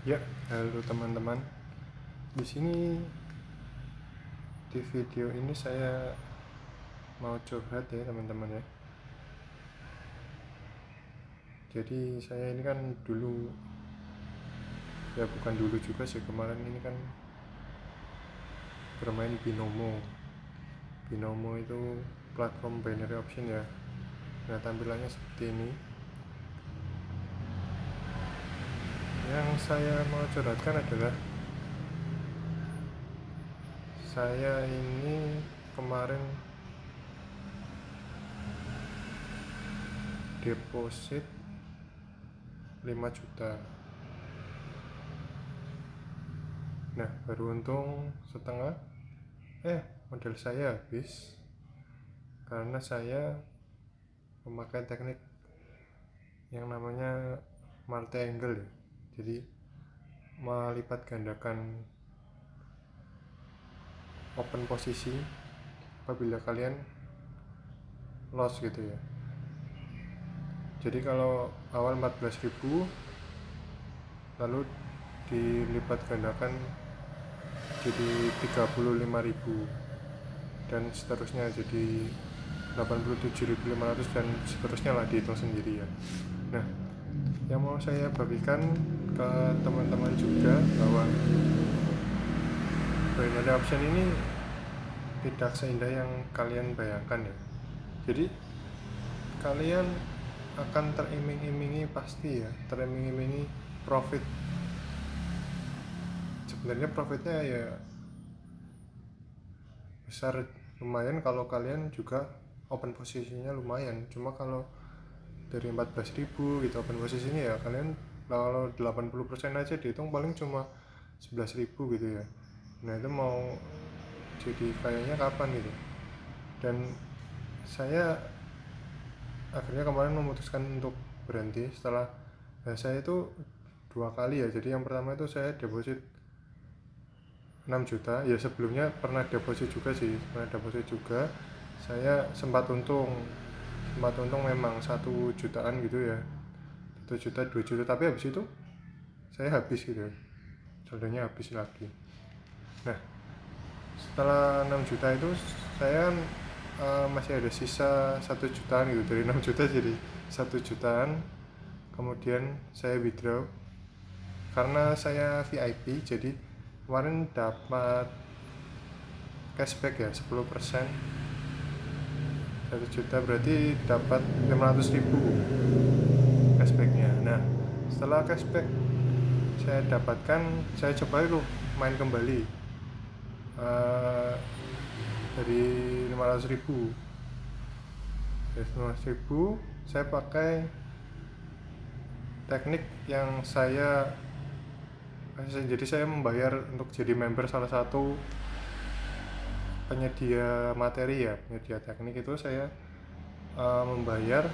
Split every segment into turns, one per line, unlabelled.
Ya, halo teman-teman. Di sini di video ini saya mau curhat ya teman-teman ya. Jadi saya ini kan dulu, ya bukan dulu juga sih, kemarin ini kan bermain Binomo. Binomo itu platform binary option ya. Nah, tampilannya seperti ini. Yang saya mau curhatkan adalah saya ini kemarin deposit 5 juta. Nah, baru untung setengah, modal saya habis karena saya memakai teknik yang namanya multi angle ya. Jadi melipat gandakan open posisi apabila kalian loss gitu ya. Jadi kalau awal 14.000 lalu dilipat gandakan jadi 35.000 dan seterusnya jadi 87.500 dan seterusnya lah, dihitung sendiri ya. Nah, yang mau saya bagikan ke teman-teman juga bahwa binary option ini tidak seindah yang kalian bayangkan ya. Jadi kalian akan teriming-imingi, pasti ya, teriming-imingi profit. Sebenarnya profitnya ya besar, lumayan kalau kalian juga open posisinya lumayan. Cuma kalau dari 14.000 gitu open posisinya ya, kalian kalau 80% aja dihitung paling cuma 11.000 gitu ya. Nah, itu mau jadi kayaknya kapan gitu. Dan saya akhirnya kemarin memutuskan untuk berhenti setelah saya itu 2 kali ya. Jadi yang pertama itu saya deposit 6 juta ya, sebelumnya pernah deposit juga sih, saya sempat untung memang 1 jutaan gitu ya, 1 juta 2 juta, tapi habis itu saya habis gitu ya, saldonya habis lagi. Nah, setelah 6 juta itu saya masih ada sisa 1 jutaan gitu, dari 6 juta jadi 1 jutaan. Kemudian saya withdraw karena saya VIP, jadi kemarin dapat cashback ya 10%. 1 juta berarti dapat 500.000 cashbacknya. Nah, setelah cashback saya dapatkan, saya coba itu main kembali, uh, dari 500.000. Dari 500.000 saya pakai teknik yang jadi saya membayar untuk jadi member salah satu penyedia materi ya, penyedia teknik itu saya membayar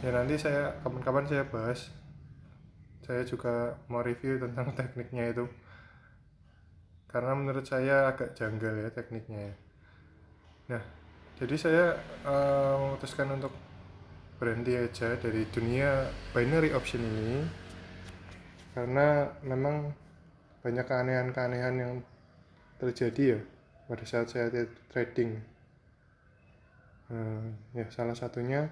ya. Nanti saya kapan-kapan saya bahas, saya juga mau review tentang tekniknya itu karena menurut saya agak janggal ya tekniknya ya. Nah, jadi saya memutuskan untuk berhenti aja dari dunia binary option ini karena memang banyak keanehan-keanehan yang terjadi ya pada saat saya trading. Ya, salah satunya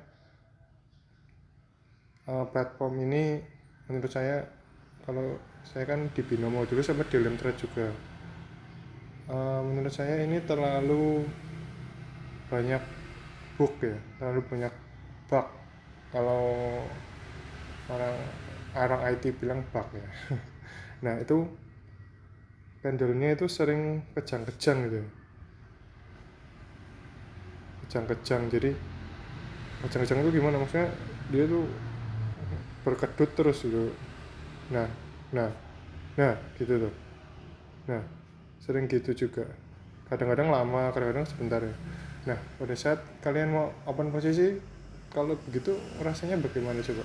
platform ini menurut saya, kalau saya kan di Binomo dulu sama di Trade juga, menurut saya ini terlalu banyak bug ya, terlalu banyak bug. Kalau orang orang IT bilang bug ya. Nah, itu candlenya itu sering kejang-kejang gitu, kejang-kejang. Jadi kejang-kejang itu gimana, maksudnya dia tuh berkedut terus gitu. Nah, nah, nah gitu tuh. Nah, sering gitu juga. Kadang-kadang lama, kadang-kadang sebentar ya. Nah, pada saat kalian mau open posisi, kalau begitu rasanya bagaimana coba?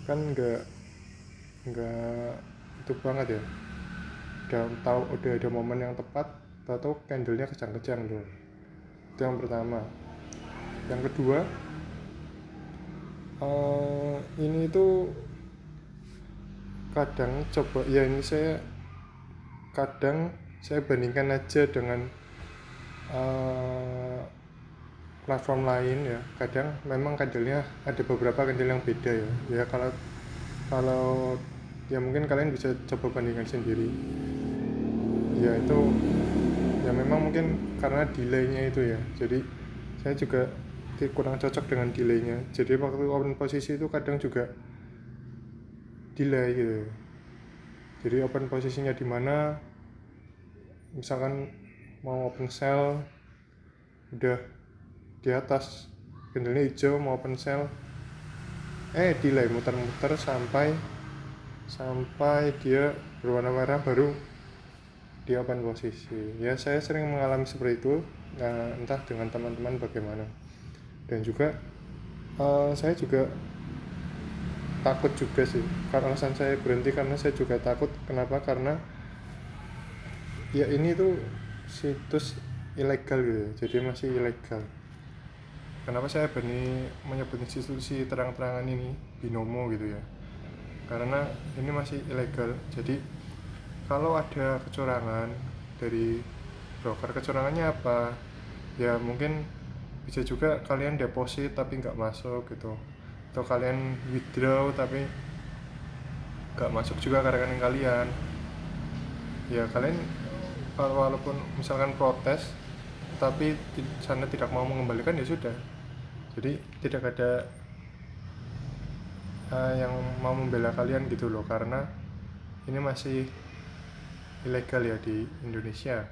Kan nggak itu banget ya. Udah ada momen yang tepat, tahu candlenya kejang-kejang tuh. Itu yang pertama. Yang kedua, ini tuh kadang coba ya, ini saya kadang saya bandingkan aja dengan uh, platform lain ya. Kadang memang kandelnya ada beberapa kandel yang beda ya. Ya kalau kalau ya mungkin kalian bisa coba bandingkan sendiri. Ya itu ya memang mungkin karena delaynya itu ya. Jadi saya juga kurang cocok dengan delaynya. Jadi waktu open posisi itu kadang juga delay gitu. Jadi open posisinya di mana, misalkan mau open sell udah di atas candlenya hijau, mau open sell delay muter-muter sampai dia berwarna merah baru di open posisi. Ya saya sering mengalami seperti itu. Nah, entah dengan teman-teman bagaimana. Dan juga saya juga takut juga sih. Karena alasan saya berhenti karena saya juga takut. Kenapa? Karena ya ini tuh situs ilegal gitu, jadi masih ilegal. Kenapa saya berani menyebut institusi terang-terangan ini binomo gitu ya, karena ini masih ilegal. Jadi kalau ada kecurangan dari broker, kecurangannya apa ya, mungkin bisa juga kalian deposit tapi nggak masuk gitu, atau kalian withdraw tapi nggak masuk juga ke rekening kalian. Ya kalian walaupun misalkan protes tapi sana tidak mau mengembalikan, ya sudah. Jadi tidak ada yang mau membela kalian gitu loh, karena ini masih ilegal ya di Indonesia.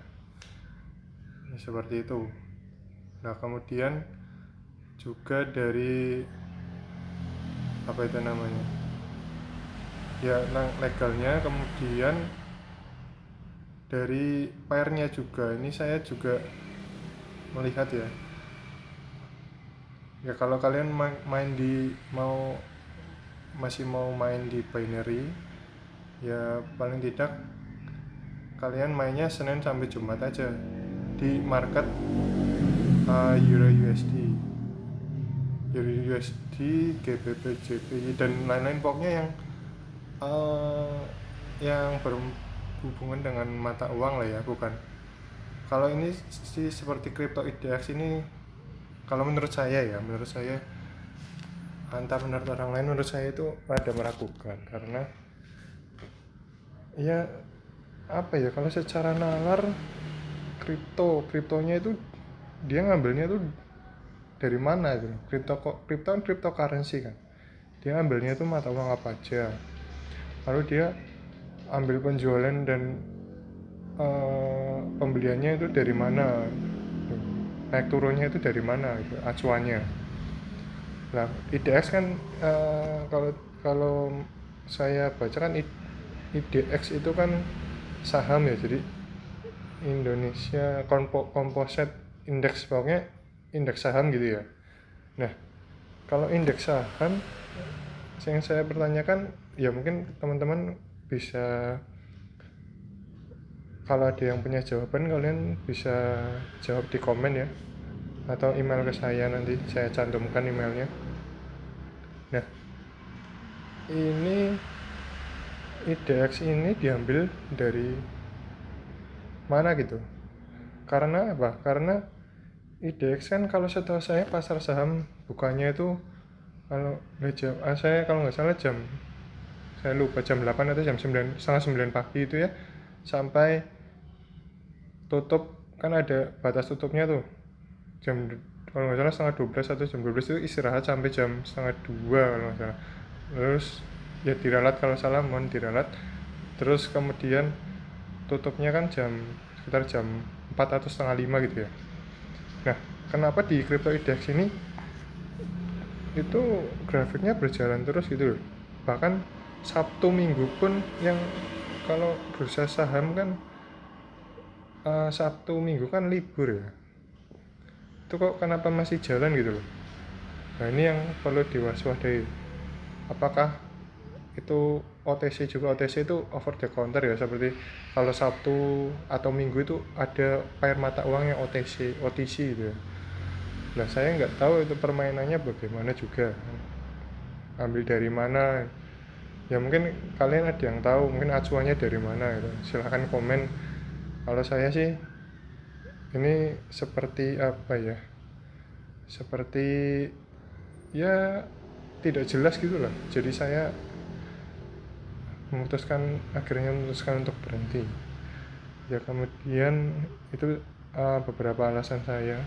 Seperti itu. Nah kemudian juga dari apa itu namanya ya, legalnya, kemudian dari pairnya juga. Ini saya juga melihat ya, ya kalau kalian main di masih mau main di binary, ya paling tidak kalian mainnya Senin sampai Jumat aja di market Euro USD, GBP, JPY dan lain-lain, pokoknya yang berhubungan dengan mata uang lah ya, bukan. Kalau ini sih seperti crypto IDX ini, kalau menurut saya antar menurut orang lain, menurut saya itu rada meragukan. Karena ya apa ya, kalau secara nalar kriptonya itu dia ngambilnya tuh dari mana itu? Kripto kan cryptocurrency kan, dia ngambilnya itu mata uang apa aja, lalu dia ambil penjualan dan pembeliannya itu dari mana, naik turunnya itu dari mana itu acuannya. Nah IDX kan kalau saya baca kan IDX itu kan saham ya, jadi Indonesia Composite Index, pokoknya indeks saham gitu ya. Nah kalau indeks saham yang saya pertanyakan, ya mungkin teman-teman bisa, kalau ada yang punya jawaban kalian bisa jawab di komen ya, atau email ke saya, nanti saya cantumkan emailnya. Nah ini IDX ini diambil dari mana gitu? Karena apa? Karena IDX kan kalau setahu saya pasar saham bukannya itu, kalau saya kalau nggak salah saya lupa jam 8 atau jam 9, setengah 9 pagi itu ya, sampai tutup kan ada batas tutupnya tuh, kalau nggak salah setengah 12 atau jam 12 itu istirahat sampai jam setengah 2 kalau nggak salah. Terus ya diralat, kalau salah mohon diralat. Terus kemudian tutupnya kan sekitar jam 4 atau setengah 5 gitu ya. Nah kenapa di crypto index ini itu grafiknya berjalan terus gitu loh, bahkan Sabtu Minggu pun, yang kalau bursa saham kan Sabtu Minggu kan libur ya, itu kok kenapa masih jalan gitu loh. Nah ini yang perlu diwaspadai. Apakah itu OTC juga? OTC itu over the counter ya, seperti kalau Sabtu atau Minggu itu ada pair mata uang yang OTC gitu ya. Nah saya nggak tahu itu permainannya bagaimana juga, ambil dari mana. Ya mungkin kalian ada yang tahu mungkin acuannya dari mana gitu, silahkan komen. Kalau saya sih ini seperti apa ya, seperti ya tidak jelas gitu lah, jadi saya akhirnya memutuskan untuk berhenti. Ya kemudian itu beberapa alasan saya,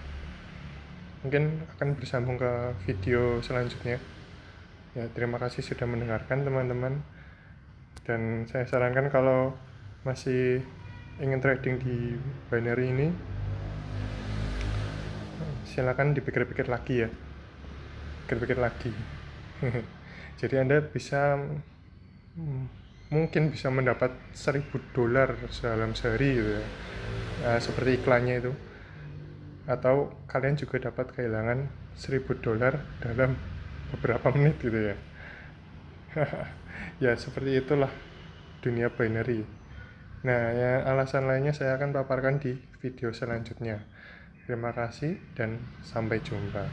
mungkin akan bersambung ke video selanjutnya. Ya terima kasih sudah mendengarkan teman-teman, dan saya sarankan kalau masih ingin trading di binary ini, silakan dipikir-pikir lagi ya, pikir-pikir lagi. Jadi Anda bisa mungkin bisa mendapat $1.000 dalam sehari gitu ya, seperti iklannya itu, atau kalian juga dapat kehilangan $1.000 dalam beberapa menit gitu ya. Ya seperti itulah dunia binary. Nah ya, alasan lainnya saya akan paparkan di video selanjutnya. Terima kasih dan sampai jumpa.